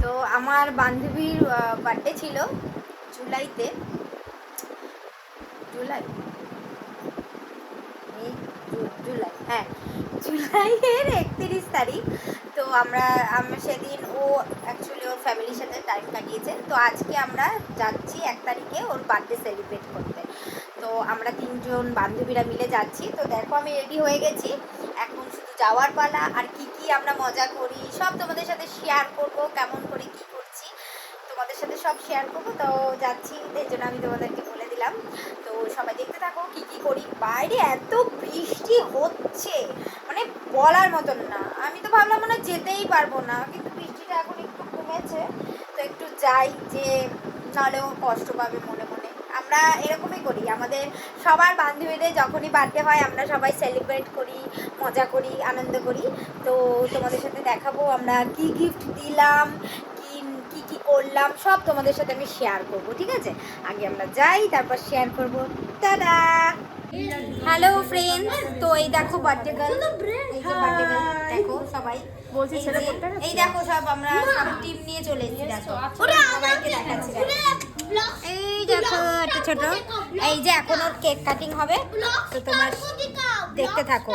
তো আমার বান্ধবীর বার্থডে ছিল জুলাইতে, জুলাই জুলাই হ্যাঁ জুলাইয়ের 31 তারিখ। তো আমরা সেদিন ও অ্যাকচুয়ালি ওর ফ্যামিলির সাথে টাইম কাটিয়েছে। তো আজকে আমরা যাচ্ছি 1 তারিখে ওর বার্থডে সেলিব্রেট করতে। তো আমরা 3জন বান্ধবীরা মিলে যাচ্ছি। তো দেখো আমি রেডি হয়ে গেছি, এখন শুধু যাওয়ার পালা। আর কি কি আমরা মজা করি সব তোমাদের সাথে শেয়ার করব, কেমন করে কি করছি তোমাদের সাথে সব শেয়ার করবো। তো যাচ্ছি, এর জন্য আমি তোমাদেরকে বলে দিলাম। তো সবাই দেখতে থাকো কি কি করি। বাইরে এত বৃষ্টি হচ্ছে মানে বলার মতন না। আমি তো ভাবলাম মনে যেতেই পারবো না, কিন্তু বৃষ্টিটা এখন একটু কমেছে। তো একটু যাই, যে নাহলে ও কষ্ট পাবে মনে মনে। আমরা এরকমই করি, আমাদের সবার বান্ধবীদের যখনই বার্থডে হয় আমরা সবাই সেলিব্রেট করি, মজা করি, আনন্দ করি। তো তোমাদের সাথে দেখাবো আমরা কি গিফট দিলাম, কি কি করলাম সব তোমাদের সাথে আমি শেয়ার করব, ঠিক আছে? আগে আমরা যাই, তারপর শেয়ার করব। টাটা। হ্যালো ফ্রেন্ডস, তো এই দেখো বার্থডে গার্ল, এই যে বার্থডে গার্ল দেখো সবাই বলছি। এই দেখো সব আমরা সব টিম নিয়ে চলে এসেছি, দেখো সবাইকে দেখাচ্ছি। এই দেখো একটা ছোট, এই যে এখন ওর কেক কাটিং হবে, তো তোমার দেখতে থাকো।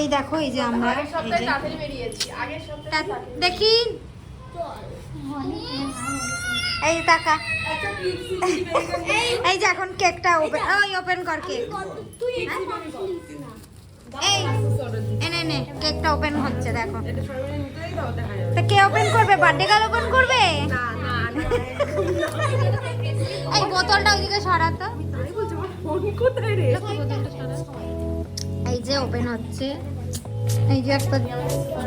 এই দেখো এই যে আমরা দেখি, এই টাকা, এই যে এখন কেকটা ওপেন কর কেক। এই এনে কেকটা ওপেন হচ্ছে, দেখো। তো কে ওপেন করবে? বার্থডে গার্ল ওপেন করবে? এই বোতলটা ওইদিকে সরাতো। এই যে ওপেন হচ্ছে, এই যে একটা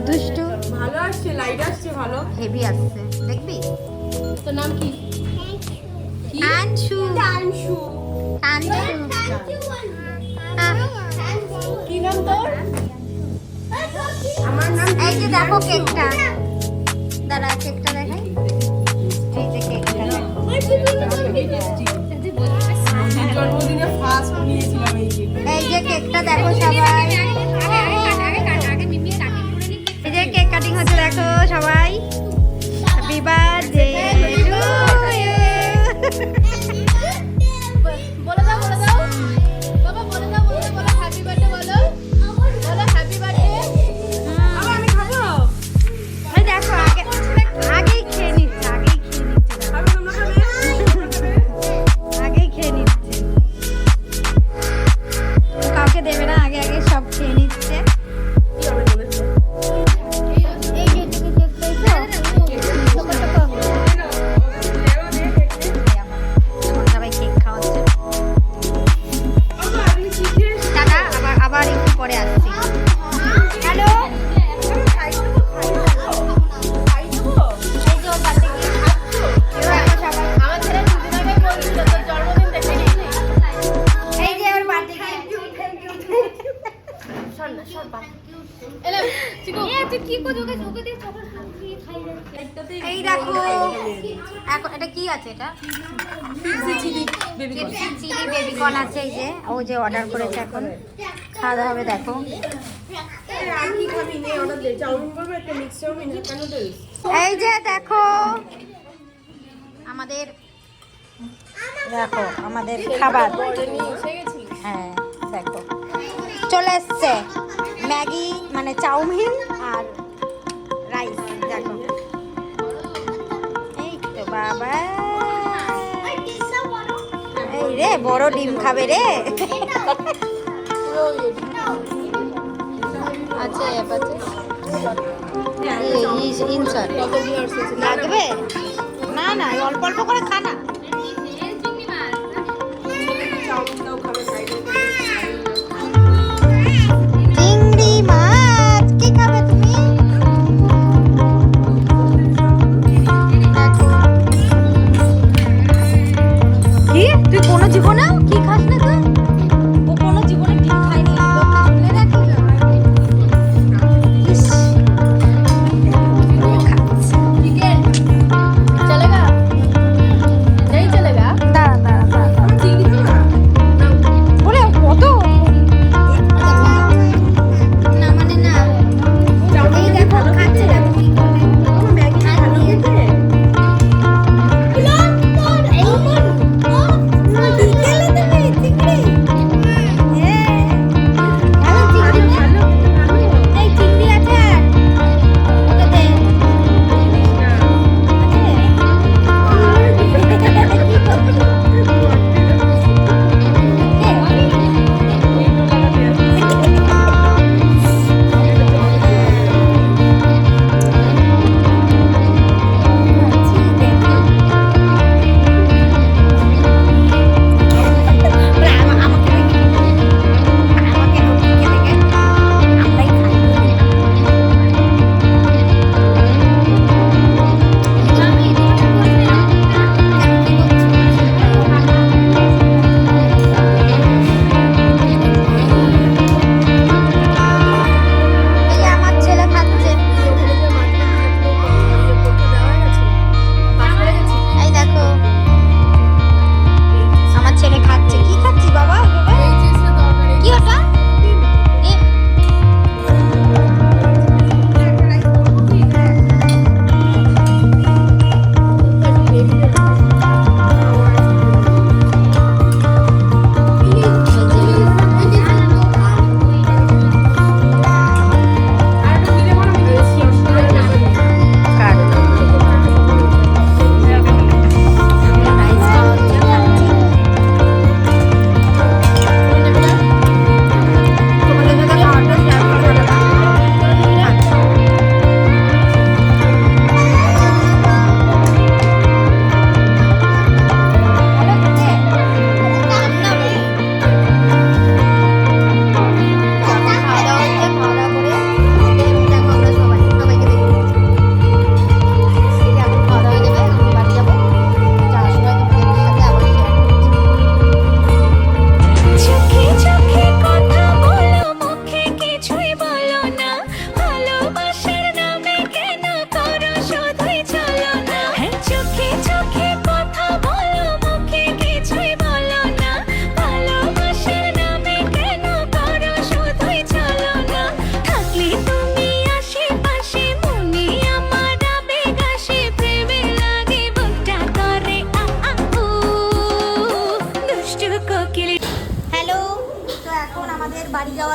দুষ্টু ভালো আসছে, লাইট আসছে, ভালো হেভি আসছে, দেখবি? তো নাম কি? আনশু, আনশু। আনশু কি নাম তোর? আমার নাম। এই যে দেখো কেকটা, দাঁড়া কেকটা দেখাই। এই যে কেকটা দেখো, জন্মদিনে ফার্স্ট নিয়েছিলাম এই কেক। এই যে কেকটা দেখো সবাই, এই যে কেক কাটিং হচ্ছে দেখো সবাই। Happy birthday to you. বলে দাও বাবা, বলে দাও হ্যাপি বার্থডে, বলো হ্যাপি বার্থডে। আমি খাবো। এই দেখো আগেই খেয়ে নিচ্ছে, খাবে তোমরা? খাবে? আগেই খেয়ে নিচ্ছে। কাউকে দেবে না, আগে আগে সব খেয়ে নিচ্ছে। কি হবে বলেছো? এই যে তুমি কেক খেয়েছো? ছোট ছোট। এখন সবাই কেক খাওয়াচ্ছে। টাটা, আবার একটু পরে আসছি। হ্যালো, এই যে ওর বার্থডে গিফট। আমার ছেলে দুদিন আগে বলছিল তোর জন্মদিন দেখে নিয়েছি। এই যে ওর বার্থডে গিফট। শোন না, শোন পা এলে চিকু, তুই কি করছিস? ওকে দিয়ে খাবার খাইয়ে যাচ্ছে। এই দেখো, এখন এটা কি আছে? এটা চিলি বেবি কর্ন আছে। এই যে ও যে অর্ডার করেছে, এখন খাওয়া দাওয়া হবে। দেখো আর কি খাবি? নে অর্ডার দে। চাউমিন করবে, একটা মিক্স চাউমিন, একটা নুডলস। এই যে দেখো আমাদের, দেখো আমাদের খাবার। হ্যাঁ দেখো চলে এসছে ম্যাগি, মানে চাউমিন আর রাইস। দেখো এই তো বাবা, এই রে বড় ডিম খাবে রে। আচ্ছা ইনসার্ট লাগবে না, না অল্প অল্প করে খানা। চাউমিনটাও খাবে সাইডে। চিংড়ি মাছ কি খাবে তুমি? কি তুই কোনো জীবনে কি খাস না? তুই ও কোনো জীবনে ডিম খায়নি। चलेगा नहीं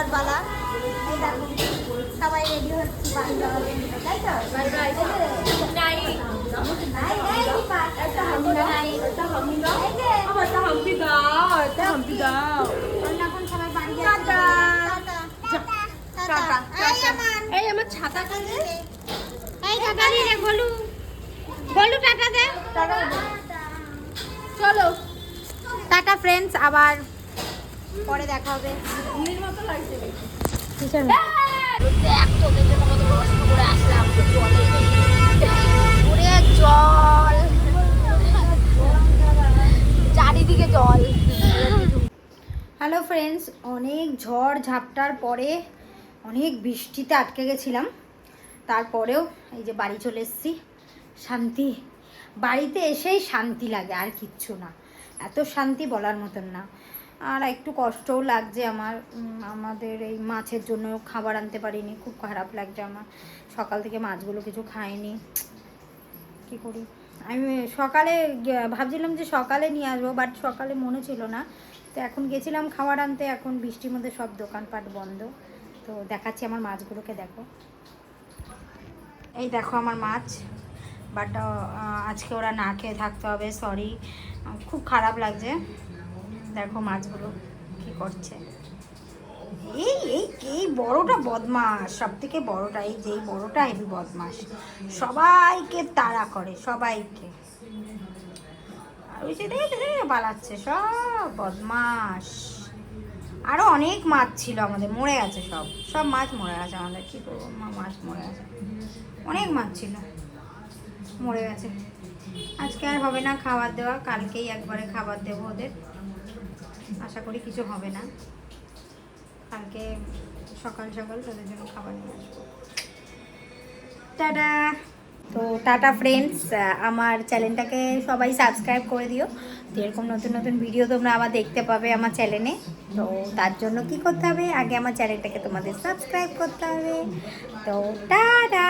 যাওয়ার পালা। এই দেখো সবাই রেডি হচ্ছি বাড়ি যাওয়ার জন্য, তাই তো? Bye bye. নাই নাই, এই দীপা, একটা হাম্পি দাও, একটা হাম্পি দাও, আমার একটা হাম্পি দাও, একটা হাম্পি দাও। আমরা এখন সবাই বাড়ি যাচ্ছি। টাটা। এই আমার ছাতাটা দে। এই টাটা দি রে গোলু, গোলু টাটা দে। চলো। টাটা ফ্রেন্ডস, আবার পরে দেখা হবে। ঘুমের মতো লাগছে। কিসের দেখ তোদের জন্য কত কষ্ট করে আসলাম জলে। পুরে জল, চারিদিকে জল। হ্যালো ফ্রেন্ডস, অনেক ঝড় ঝাপটার পরে অনেক বৃষ্টিতে আটকে গেছিলাম, তারপরেও এই যে বাড়ি চলে এসেছি। শান্তি, বাড়িতে এসেই শান্তি লাগে, আর কিচ্ছু না। এত শান্তি বলার মতন না। আর একটু কষ্টও লাগছে আমার, আমাদের এই মাছের জন্য খাবার আনতে পারিনি, খুব খারাপ লাগছে আমার। সকাল থেকে মাছগুলো কিছু খাইনি, কী করি। আমি সকালে ভাবছিলাম যে সকালে নিয়ে আসবো, বাট সকালে মনে ছিল না। তো এখন গেছিলাম খাবার আনতে, এখন বৃষ্টির মধ্যে সব দোকানপাট বন্ধ। তো দেখাচ্ছি আমার মাছগুলোকে, দেখো। এই দেখো আমার মাছ, বাট আজকে ওরা না খেয়ে থাকতে হবে, সরি, খুব খারাপ লাগছে। দেখো মাছগুলো কী করছে। এই এই এই বড়টা বদমাস, সব থেকে বড়টা, এই যে এই বড়টা হেবি বদমাস, সবাইকে তাড়া করে, সবাইকে। আর ওই যে দেখে পালাচ্ছে, সব বদমাস। আরও অনেক মাছ ছিল আমাদের, মরে গেছে সব, সব মাছ মরে গেছে আমাদের। কী করবো, মাছ মরে গেছে, অনেক মাছ ছিল, মরে গেছে। আজকে আর হবে না খাবার দেওয়া, কালকেই একবারে খাবার দেবো ওদের। আশা করি কিছু হবে না, কালকে সকাল সকাল তোদের জন্য খাবার নিয়ে আসবো। টাটা। তো টাটা ফ্রেন্ডস, আমার চ্যানেলটাকে সবাই সাবস্ক্রাইব করে দিও। তো এরকম নতুন নতুন ভিডিও তোমরা আবার দেখতে পাবে আমার চ্যানেলে। তো তার জন্য কি করতে হবে, আগে আমার চ্যানেলটাকে তোমাদের সাবস্ক্রাইব করতে হবে। তো টাটা।